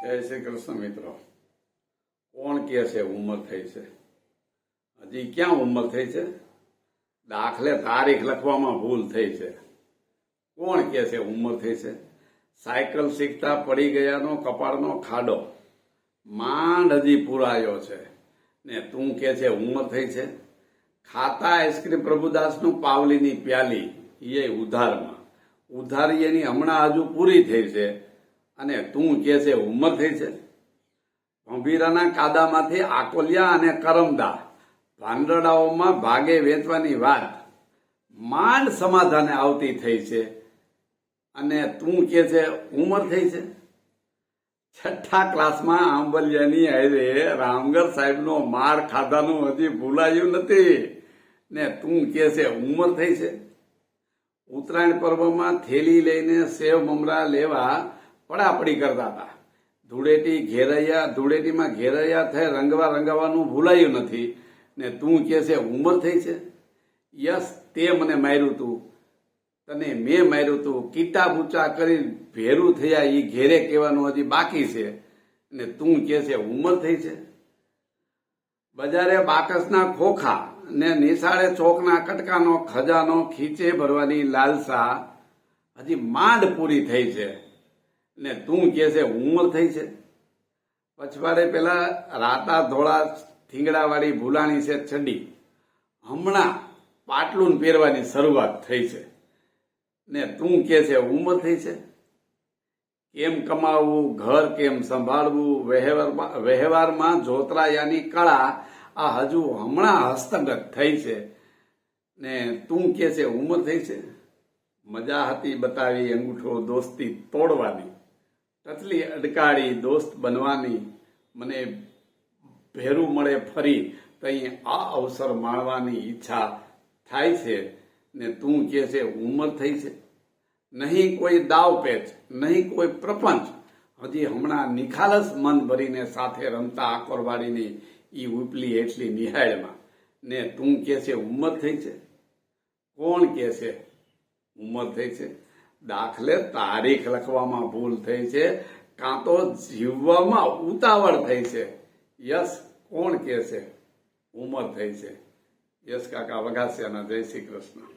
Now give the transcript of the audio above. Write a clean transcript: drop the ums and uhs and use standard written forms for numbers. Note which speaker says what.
Speaker 1: જય શ્રી કૃષ્ણ મિત્રો. કોણ કહે છે ઉંમર થઈ છે? હજી ક્યાં ઉંમર થઈ છે? દાખલે તારીખ લખવામાં ભૂલ થઈ છે. કોણ કહે છે ઉંમર થઈ છે? સાયકલ શીખતા પડી ગયાનો કપાળનો ખાડો માંડ હજી પુરાયો છે ને તું કહે છે ઉંમર થઈ છે? ખાતા આઈસ્ક્રીમ પ્રભુદાસનું પાવલીની પ્યાલી એ ઉધારી એની હમણાં હજુ પૂરી થઈ છે અને તું કહે છે ઉંમર થઈ છે? ભંભીરાના કાદામાંથી આકોલિયા અને કરમદા ભાંડરડાઓમાં ભાગે વેચવાની વાત માંડ સમાધાને આવતી થઈ છે અને તું કહે છે ઉંમર થઈ છે? છઠ્ઠા ક્લાસમાં આંબલિયાની હારે રામગર સાહેબનો માર ખાધાનું હજી ભૂલાયું નથી ને તું કહે છે ઉંમર થઈ છે? ઉત્તરાયણ પર્વમાં થેલી લઈને સેવ મમરા લેવા પડાપડી કરતા હતા. ધૂળેટીમાં ઘેરૈયા થઈ રંગાવાનું ભૂલાયું નથી ને તું કહે છે ઉંમર થઈ છે? યસ, તે મને માર્યું તું, તને મેં માર્યું તું, કીટા બૂચા કરી ભેરું થયા એ ઘેરે કહેવાનું હજી બાકી છે ને તું કહે છે ઉંમર થઈ છે? બજારે બાકસના ખોખા ને નિશાળે ચોકના કટકાનો ખજાનો ખીચે ભરવાની લાલસા હજી માંડ પૂરી થઈ છે ને તું કહે છે ઉંમર થઈ છે? પછવાડે પેલા રાતા ધોળા થીંગડાવાળી ભૂલાણી છે ચડી હમણાં પાટલું પહેરવાની શરૂઆત થઈ છે ને તું કહે છે ઉંમર થઈ છે? કેમ કમાવવું, ઘર કેમ સંભાળવું, વ્યવહારમાં જોતરાયાની કળા આ હજુ હમણાં હસ્તગત થઈ છે ને તું કહે છે ઉંમર થઈ છે? મજા હતી બતાવી અંગૂઠો દોસ્તી તોડવાની, ટચલી અડકાળી દોસ્ત બનવાની, મને ભેરું મળે ફરી તઈ આ અવસર માણવાની ઈચ્છા થાય છે ને તું કહે છે ઉંમર થઈ છે? નહીં કોઈ દાવપેચ, નહીં કોઈ પ્રપંચ, હજી હમણાં નિખાલસ મન ભરીને સાથે રમતા આકોરવાડીની ઈ ઉપલી એટલી નિહાળમાં ને તું કહે છે ઉંમર થઈ છે? કોણ કહે છે ઉંમર થઈ છે? દાખલે તારીખ લખવામાં ભૂલ થઈ છે કાં તો જીવવામાં ઉતાવળ થઈ છે. યસ, કોણ કહે છે ઉંમર થઈ છે? યસ કાકા વઘાસિયાના. જય શ્રી કૃષ્ણ.